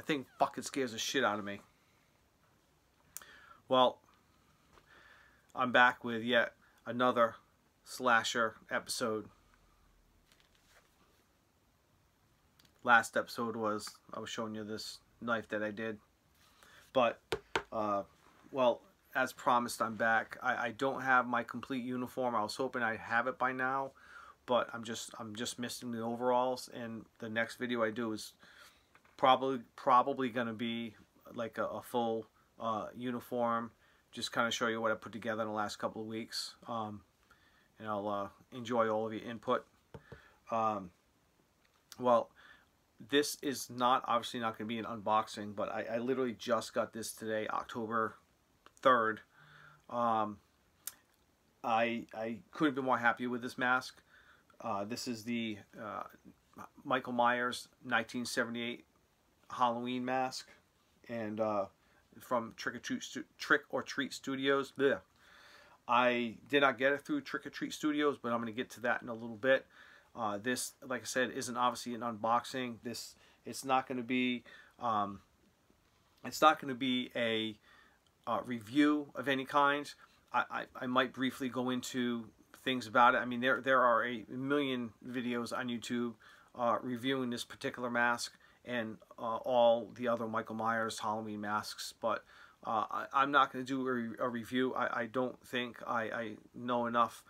That thing fucking scares the shit out of me. Well, I'm back with yet another slasher episode. Last episode I was showing you this knife that I did. But, well, as promised, I'm back. I don't have my complete uniform. I was hoping I'd have it by now, but I'm just missing the overalls. And the next video I do is probably going to be like a full uniform. Just kind of show you what I put together in the last couple of weeks. And I'll enjoy all of your input. Well, this is obviously not going to be an unboxing, but I literally just got this today, October 3rd. I couldn't be more happy with this mask. This is the Michael Myers 1978 Halloween mask, and from Trick or Treat Studios. Blech. I did not get it through Trick or Treat Studios, but I'm going to get to that in a little bit. This, like I said, isn't obviously an unboxing. It's not going to be a review of any kind. I might briefly go into things about it. I mean, there are a million videos on YouTube reviewing this particular mask and all the other Michael Myers Halloween masks, but I'm not going to do a review. I don't think I know enough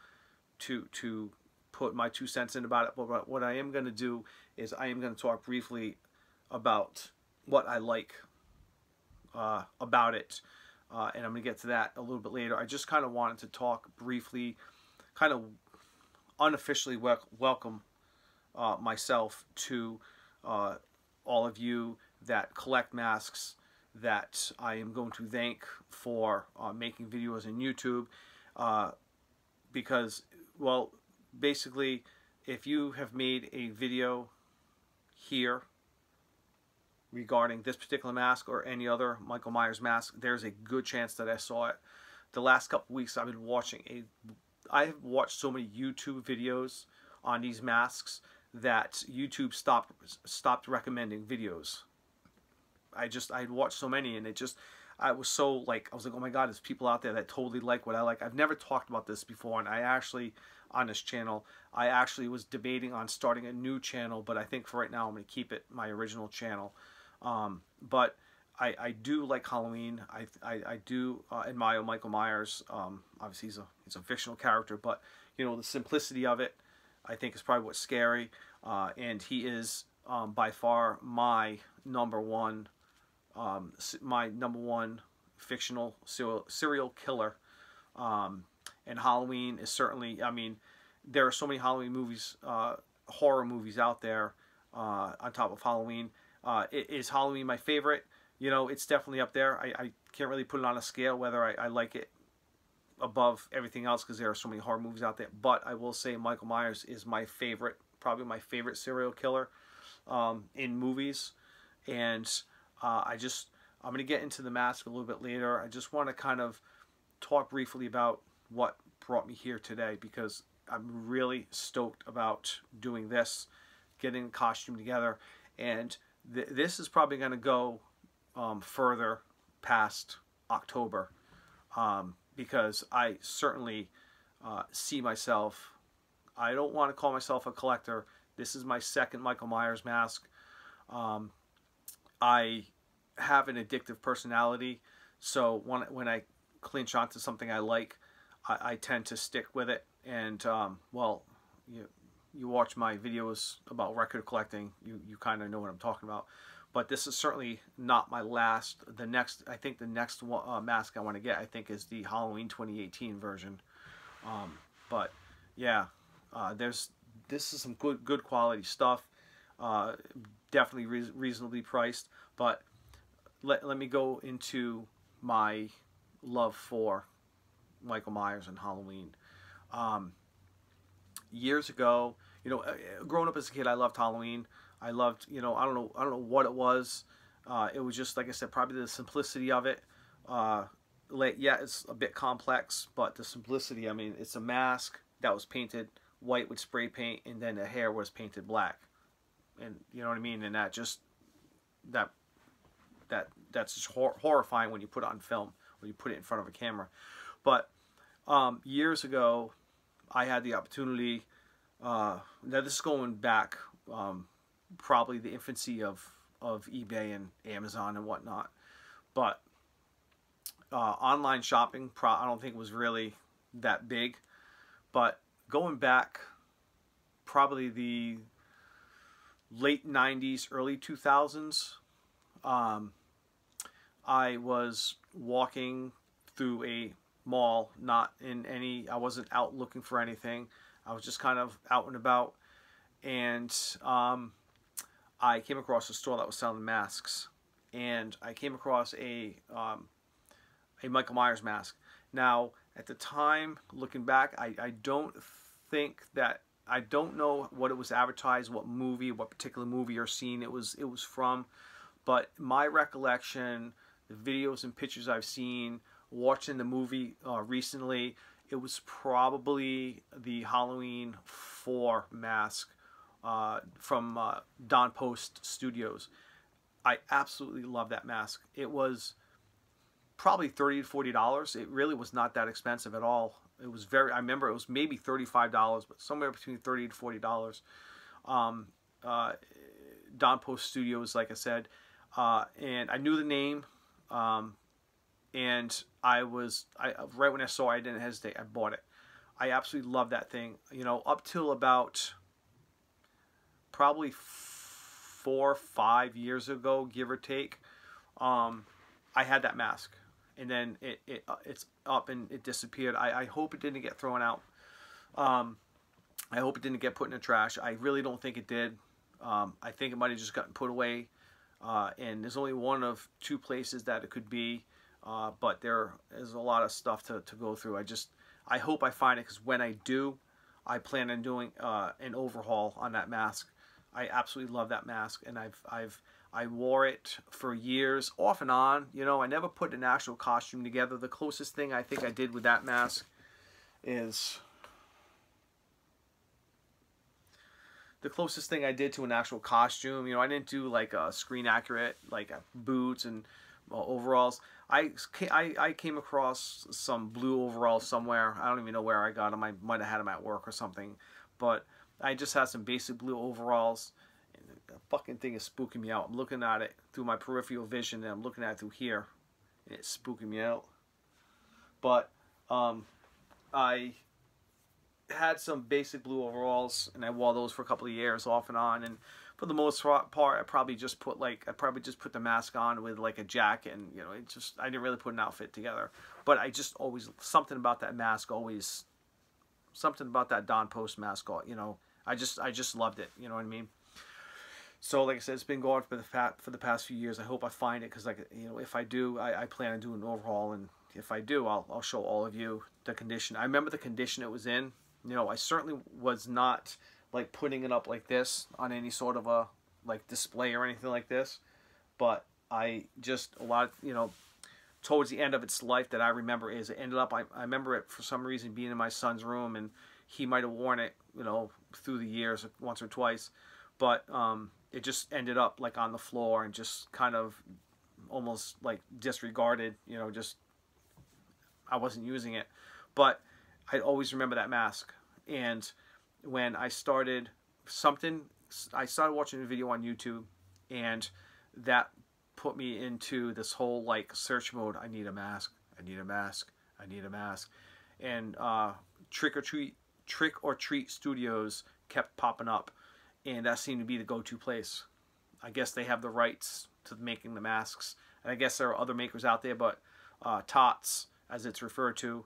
to put my 2 cents in about it, but what I am going to do is I am going to talk briefly about what I like about it, and I'm going to get to that a little bit later. I just kind of wanted to talk briefly, kind of unofficially welcome myself to all of you that collect masks, that I am going to thank for making videos on YouTube, because, well, basically, if you have made a video here regarding this particular mask or any other Michael Myers mask, there's a good chance that I saw it. The last couple weeks I've been watching I have watched so many YouTube videos on these masks that YouTube stopped recommending videos. I had watched so many, and I was like, oh my God, there's people out there that totally like what I like. I've never talked about this before, and on this channel, I actually was debating on starting a new channel, but I think for right now I'm going to keep it my original channel. But I do like Halloween. I do admire Michael Myers. Obviously he's a fictional character, but you know, the simplicity of it, I think, is probably what's scary. And he is by far my number one fictional serial killer. And Halloween is certainly, I mean, there are so many Halloween movies, horror movies out there on top of Halloween. Is Halloween my favorite? You know, it's definitely up there. I can't really put it on a scale whether I like it above everything else, because there are so many horror movies out there. But I will say Michael Myers is my favorite, probably my favorite serial killer in movies. And I'm going to get into the mask a little bit later. I just want to kind of talk briefly about what brought me here today, because I'm really stoked about doing this, getting the costume together, and this is probably going to go further past October, because I certainly see myself, I don't want to call myself a collector. This is my second Michael Myers mask. I have an addictive personality, so when I clinch onto something I like, I tend to stick with it. And well, you watch my videos about record collecting, you kind of know what I'm talking about. But this is certainly not my last. I think the next mask I want to get, I think, is the Halloween 2018 version. But yeah, this is some good quality stuff. Definitely reasonably priced. But let me go into my love for Michael Myers and Halloween. Years ago, you know, growing up as a kid, I loved Halloween. I loved, you know, I don't know what it was. It was just, like I said, probably the simplicity of it. Yeah, it's a bit complex, but the simplicity, I mean, it's a mask that was painted white with spray paint, and then the hair was painted black. And you know what I mean? And that that's just horrifying when you put it on film, when you put it in front of a camera. But years ago, I had the opportunity. Now this is going back probably the infancy of eBay and Amazon and whatnot, but online shopping I don't think was really that big. But going back probably the late 90s, early 2000s, I was walking through a mall, not in any, I wasn't out looking for anything. I was just kind of out and about, and I came across a store that was selling masks, and I came across a Michael Myers mask. Now, at the time, looking back, I don't think that, I don't know what it was advertised, what movie, what particular movie or scene it was from, but my recollection, the videos and pictures I've seen, watching the movie recently, it was probably the Halloween 4 mask from Don Post Studios. I absolutely love that mask. It was probably $30 to $40. It really was not that expensive at all. It was very, I remember it was maybe $35, but somewhere between $30 to $40. Don Post Studios, like I said, and I knew the name, and right when I saw it, I didn't hesitate. I bought it. I absolutely love that thing. You know, up till about probably 4 or 5 years ago, give or take, I had that mask, and then it's up and it disappeared. I hope it didn't get thrown out. I hope it didn't get put in the trash. I really don't think it did. I think it might have just gotten put away, and there's only one of 2 places that it could be, but there is a lot of stuff to go through. I hope I find it, because when I do, I plan on doing an overhaul on that mask. I absolutely love that mask, and I wore it for years, off and on. You know, I never put an actual costume together. The closest thing I think I did with that mask is, the closest thing I did to an actual costume. You know, I didn't do like a screen accurate, like boots and overalls. I came across some blue overalls somewhere. I don't even know where I got them. I might have had them at work or something. But I just had some basic blue overalls. And the fucking thing is spooking me out. I'm looking at it through my peripheral vision, and I'm looking at it through here, and it's spooking me out. But I had some basic blue overalls, and I wore those for a couple of years off and on, and for the most part I probably just put the mask on with like a jacket, and you know, I didn't really put an outfit together. But I just always, something about that mask, always something about that Don Post mask, you know, I just loved it, you know what I mean? So like I said, it's been going for the past few years. I hope I find it, because, like, you know, if I do, I plan on doing an overhaul, and if I do, I'll show all of you the condition. I remember the condition it was in. You know, I certainly was not like putting it up like this on any sort of a like display or anything like this, but I just, a lot of, you know, towards the end of its life that I remember is it ended up, I remember it for some reason being in my son's room, and he might have worn it, you know, through the years once or twice, but it just ended up like on the floor and just kind of almost like disregarded, you know, just I wasn't using it. But I always remember that mask. And when I started watching a video on YouTube, and that put me into this whole like search mode. I need a mask. I need a mask. I need a mask. And Trick or Treat Studios kept popping up, and that seemed to be the go-to place. I guess they have the rights to making the masks, and I guess there are other makers out there, but Tots, as it's referred to,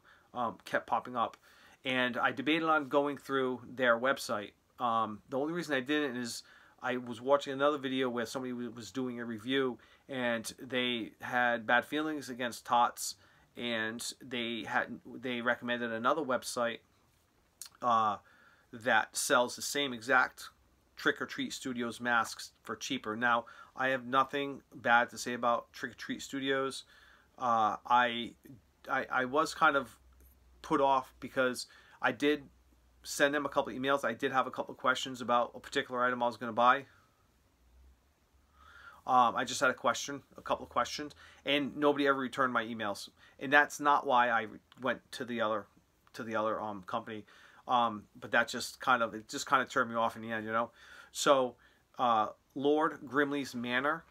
kept popping up, and I debated on going through their website. The only reason I didn't is I was watching another video where somebody was doing a review, and they had bad feelings against Tots, and they recommended another website that sells the same exact Trick or Treat Studios masks for cheaper. Now, I have nothing bad to say about Trick or Treat Studios. I was kind of put off because I did send them a couple of emails. I did have a couple of questions about a particular item I was going to buy. I just had a couple of questions, and nobody ever returned my emails. And that's not why I went to the other company. But that just kind of turned me off in the end, you know. So Lord Grimley's Manor.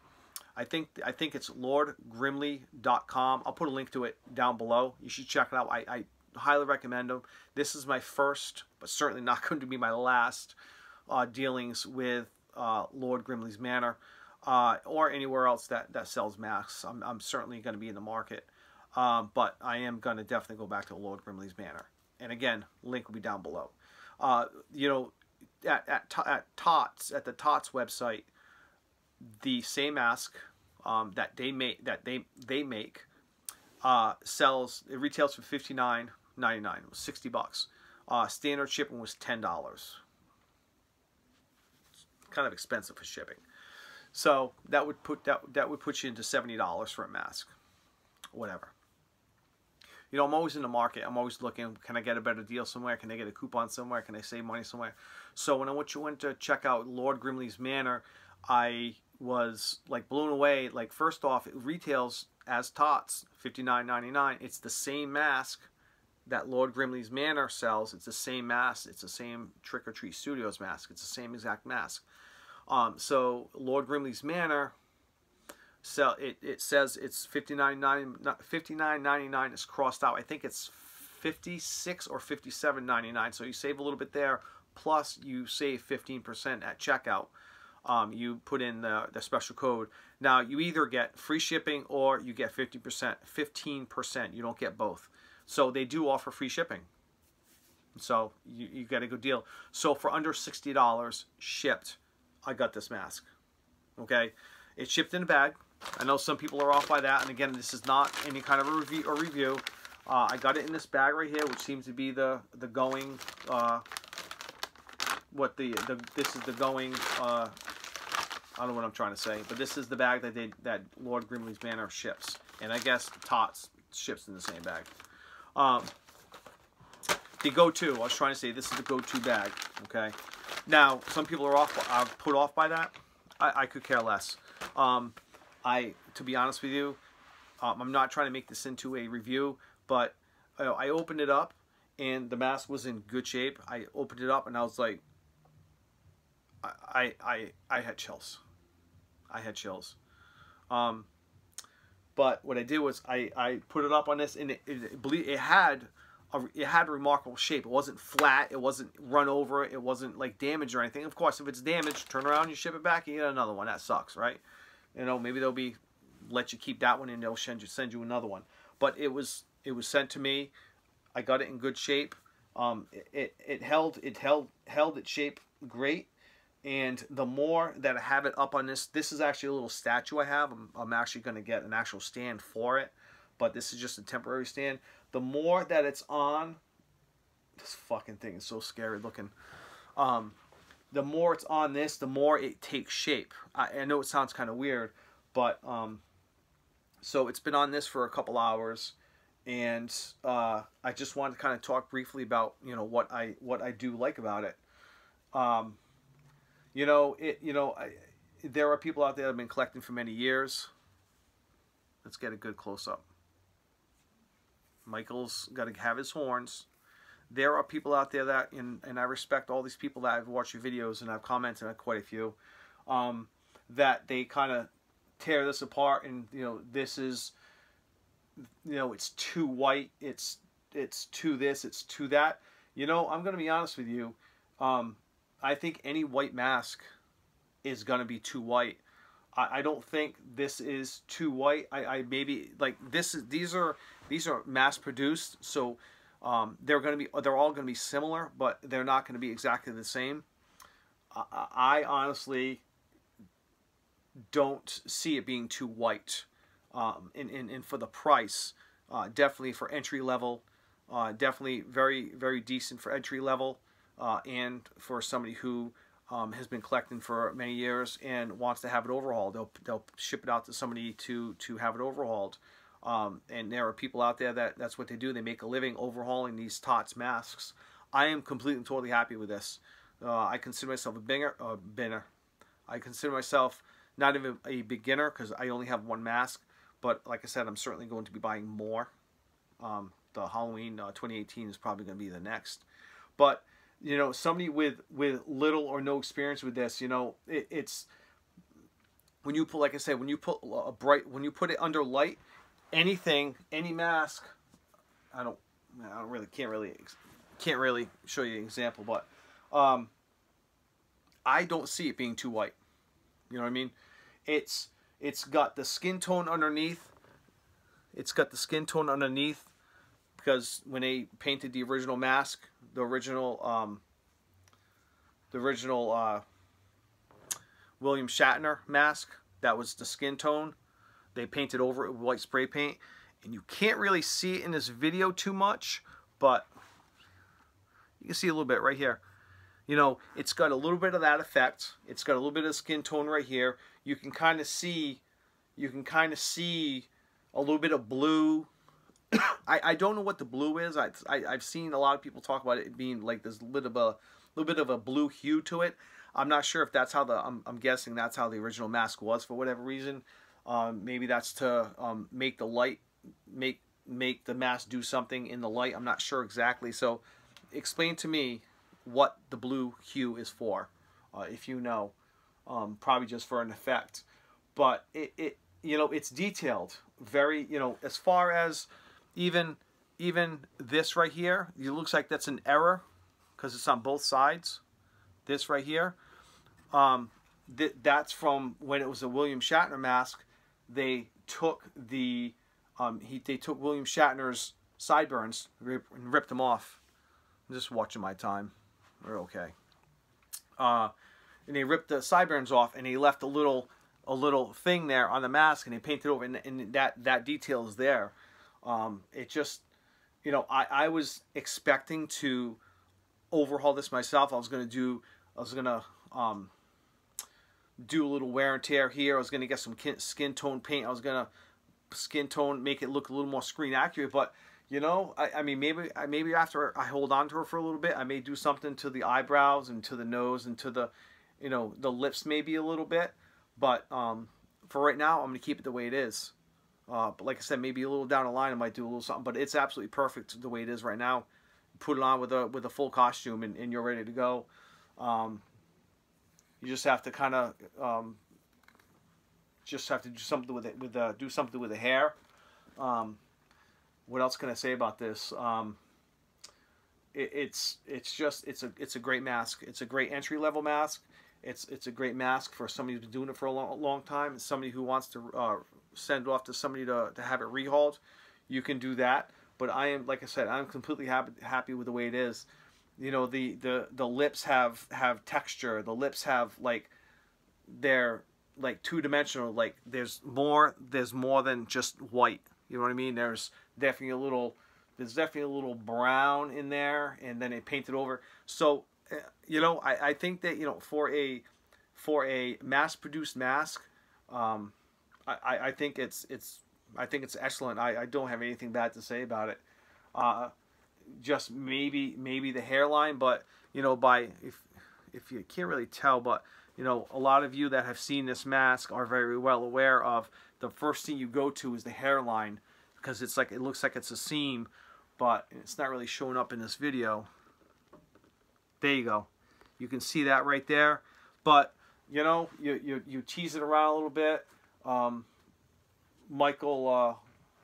I think it's lordgrimley.com. I'll put a link to it down below. You should check it out. I highly recommend them. This is my first, but certainly not going to be my last dealings with Lord Grimley's Manor or anywhere else that sells masks. I'm certainly going to be in the market, but I am going to definitely go back to Lord Grimley's Manor. And again, link will be down below. You know, at the Tots website, the same mask that they make sells. It retails for $59.99. It was $60. Standard shipping was $10. It's kind of expensive for shipping. So that would put you into $70 for a mask, whatever. You know, I'm always in the market. I'm always looking. Can I get a better deal somewhere? Can I get a coupon somewhere? Can I save money somewhere? So when I went to check out Lord Grimley's Manor, I was like blown away. Like, first off, it retails as Tots, $59.99. It's the same mask that Lord Grimley's Manor sells. It's the same mask. It's the same Trick or Treat Studios mask. It's the same exact mask. So Lord Grimley's Manor, it says it's $59.99. It's crossed out. I think it's $56 or $57.99. So you save a little bit there. Plus you save 15% at checkout. You put in the special code. Now you either get free shipping or you get 15%. You don't get both. So they do offer free shipping. So you get a good deal. So for under $60 shipped, I got this mask. Okay, it's shipped in a bag. I know some people are off by that, and again, this is not any kind of a review. I got it in this bag right here, which seems to be the going. This is the going. I don't know what I'm trying to say, but this is the bag that Lord Grimley's Manor ships, and I guess Tots ships in the same bag. The go-to. I was trying to say this is the go-to bag. Okay. Now some people are put off by that. I could care less. To be honest with you, I'm not trying to make this into a review, but I opened it up and the mask was in good shape. I opened it up and I was like, I had chills. I had chills. But what I did was I put it up on this, and it had a remarkable shape. It wasn't flat. It wasn't run over. It wasn't like damaged or anything. Of course, if it's damaged, turn around, you ship it back, and you get another one. That sucks, right? You know, maybe they'll let you keep that one, and they'll send you another one. But it was sent to me. I got it in good shape. It held its shape great. And the more that I have it up on this is actually a little statue I have. I'm actually going to get an actual stand for it, but this is just a temporary stand. The more that it's on, this fucking thing is so scary looking. The more it's on this, the more it takes shape. I know it sounds kind of weird, but so it's been on this for a couple hours, and I just wanted to kind of talk briefly about what I do like about it. There are people out there that have been collecting for many years. Let's get a good close-up. Michael's got to have his horns. There are people out there that, and I respect all these people that I've watched your videos, and I've commented on quite a few, that they kind of tear this apart, and this is, it's too white, it's too this, it's too that. I'm going to be honest with you. I think any white mask is going to be too white. I don't think this is too white. I maybe like these are mass produced, so they're all going to be similar, but they're not going to be exactly the same. I honestly don't see it being too white. And for the price, definitely for entry level, definitely very, very decent for entry level. And for somebody who has been collecting for many years and wants to have it overhauled, they'll ship it out to somebody to have it overhauled. And there are people out there that's what they do. They make a living overhauling these Tots masks. I am completely and totally happy with this. I consider myself a binner. I consider myself not even a beginner because I only have one mask. But like I said, I'm certainly going to be buying more. The Halloween 2018 is probably going to be the next. But you know, somebody with little or no experience with this, you know, it's when you put, like I said, when you put when you put it under light, anything, any mask, can't really show you an example, but I don't see it being too white. You know what I mean? It's got the skin tone underneath. It's got the skin tone underneath because when they painted the original mask, the original William Shatner mask, that was the skin tone. They painted over it with white spray paint, and you can't really see it in this video too much, but you can see a little bit right here. You know, it's got a little bit of that effect. It's got a little bit of skin tone right here. You can kind of see a little bit of blue. I don't know what the blue is. I've seen a lot of people talk about it being like this little bit of a blue hue to it. I'm not sure if that's how I'm guessing that's how the original mask was for whatever reason. Maybe that's to make the light, make the mask do something in the light. I'm not sure exactly. So explain to me what the blue hue is for, if you know. Probably just for an effect. But it you know, it's detailed. Very, you know, as far as even this right here, it looks like that's an error because it's on both sides. This right here, that's from when it was a William Shatner mask. They took the they took William Shatner's sideburns and ripped them off. I'm just watching my time. We're okay. And they ripped the sideburns off, and he left a little thing there on the mask, and he painted over, and that detail is there. It just, you know, I was expecting to overhaul this myself. I was gonna do a little wear and tear here. I was gonna get some skin tone paint. I was gonna skin tone, make it look a little more screen accurate. But you know, I mean, maybe after I hold on to her for a little bit, I may do something to the eyebrows and to the nose and to the, you know, the lips maybe a little bit. But for right now, I'm gonna keep it the way it is. But like I said, maybe a little down the line, I might do a little something. But it's absolutely perfect the way it is right now. Put it on with a full costume, and you're ready to go. You just have to kind of do something with it, do something with the hair. What else can I say about this? It's a great mask. It's a great entry level mask. It's a great mask for somebody who's been doing it for a long time. It's somebody who wants to send off to somebody to have it rehauled. You can do that. But I am, like I said, I'm completely happy with the way it is. You know, the lips have texture. The lips have, like, they're like two-dimensional. Like there's more than just white. You know what I mean? There's definitely a little brown in there, and then they paint it over. So you know, I think that, you know, for a mass-produced mask, I think it's excellent. I don't have anything bad to say about it. Just maybe the hairline, but you know, if you can't really tell, but you know, a lot of you that have seen this mask are very well aware of the first thing you go to is the hairline, because it's like, it looks like it's a seam, but it's not really showing up in this video. There you go. You can see that right there. But you know, you tease it around a little bit. Michael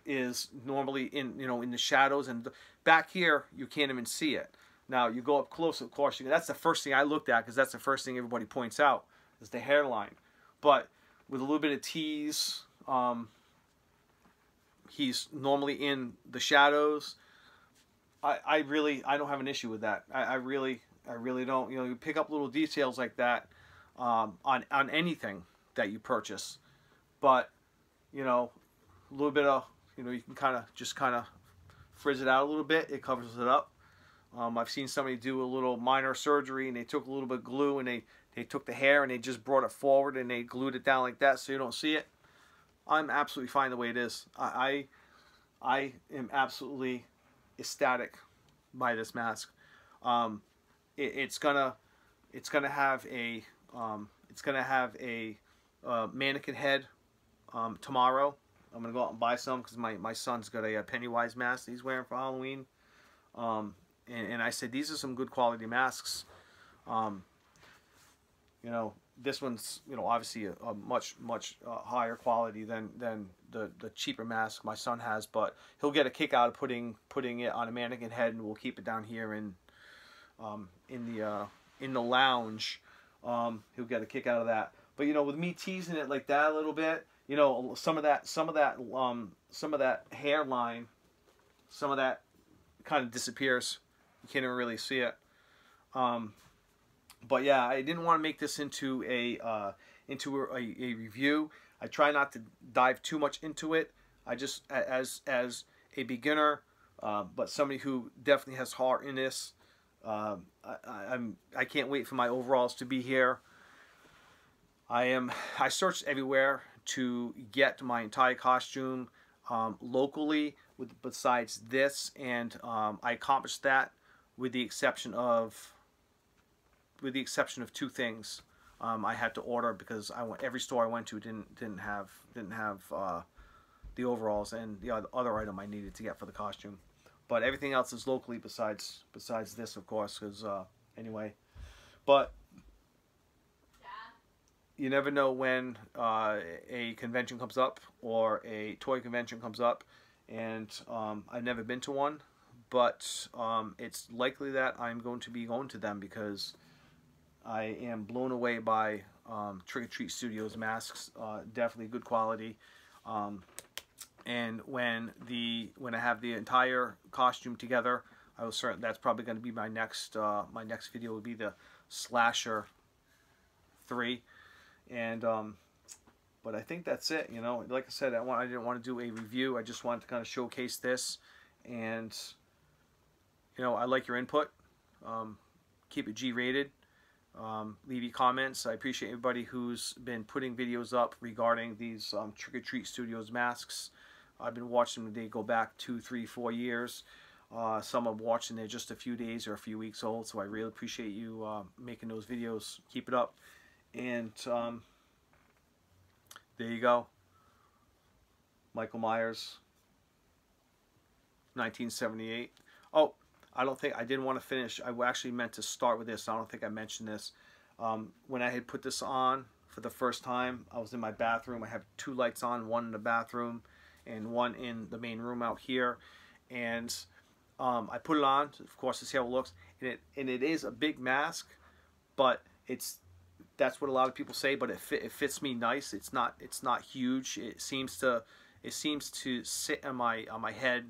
is normally in the shadows, and back here you can't even see it. Now you go up close, of course. That's the first thing I looked at, because that's the first thing everybody points out is the hairline. But with a little bit of tease, he's normally in the shadows. I don't have an issue with that. I really don't. You know, you pick up little details like that on anything that you purchase, but you know, a little bit of, you know, you can kind of frizz it out a little bit. It covers it up. I've seen somebody do a little minor surgery, and they took a little bit of glue, and they took the hair and they just brought it forward and they glued it down like that so you don't see it. I'm absolutely fine the way it is. I am absolutely ecstatic by this mask. It's gonna have a mannequin head tomorrow. I'm going to go out and buy some because my son's got a Pennywise mask that he's wearing for Halloween. And I said, these are some good quality masks. You know, this one's, you know, obviously a much higher quality than the cheaper mask my son has, but he'll get a kick out of putting it on a mannequin head, and we'll keep it down here in the lounge. He'll get a kick out of that. But you know, with me teasing it like that a little bit, you know, some of that hairline, some of that kind of disappears. You can't even really see it. But yeah, I didn't want to make this into a review. I try not to dive too much into it. I just, as a beginner, but somebody who definitely has heart in this, I can't wait for my overalls to be here. I searched everywhere to get my entire costume locally, besides this, and I accomplished that with the exception of two things. I had to order because every store I went to didn't have the overalls and the other item I needed to get for the costume. But everything else is locally besides this, of course. Because anyway, but you never know when a convention comes up or a toy convention comes up, and I've never been to one, but it's likely that I'm going to be going to them because I am blown away by Trick or Treat Studios masks. Definitely good quality. And when I have the entire costume together, I will certain that's probably going to be my next video would be the Slasher 3. And but I think that's it. You know, like I said, I didn't want to do a review. I just wanted to kind of showcase this, and you know, I like your input. Keep it G-rated. Leave your comments. I appreciate everybody who's been putting videos up regarding these Trick or Treat Studios masks. I've been watching them. They go back 2, 3, 4 years. Some I'm watching, they're just a few days or a few weeks old, so I really appreciate you making those videos. Keep it up. And there you go. Michael Myers, 1978. Oh, I didn't want to finish. I actually meant to start with this. I don't think I mentioned this. When I had put this on for the first time, I was in my bathroom. I have 2 lights on, one in the bathroom and one in the main room out here. And I put it on, of course, to see how it looks. And it is a big mask, but that's what a lot of people say. But it fits me nice. It's not huge. It seems to sit on my head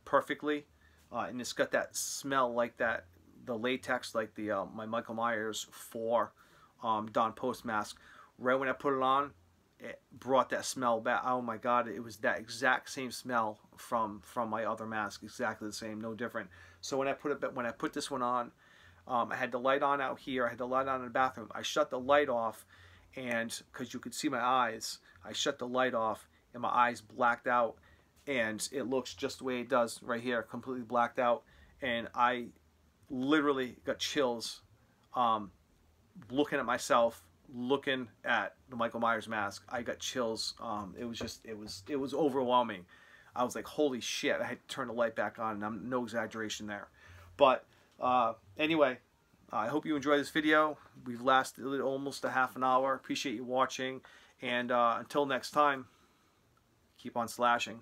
perfectly. And it's got that smell like the latex, like the my Michael Myers 4 Don Post mask. Right when I put it on, it brought that smell back. Oh my God, it was that exact same smell from my other mask, exactly the same, no different. So when I put this one on, I had the light on out here. I had the light on in the bathroom. I shut the light off, and because you could see my eyes, I shut the light off, and my eyes blacked out. And it looks just the way it does right here, completely blacked out. And I literally got chills looking at myself, looking at the Michael Myers mask. I got chills. It was overwhelming. I was like, holy shit, I had to turn the light back on, and I'm no exaggeration there. But anyway, I hope you enjoyed this video. We've lasted almost a half an hour. Appreciate you watching. And until next time, keep on slashing.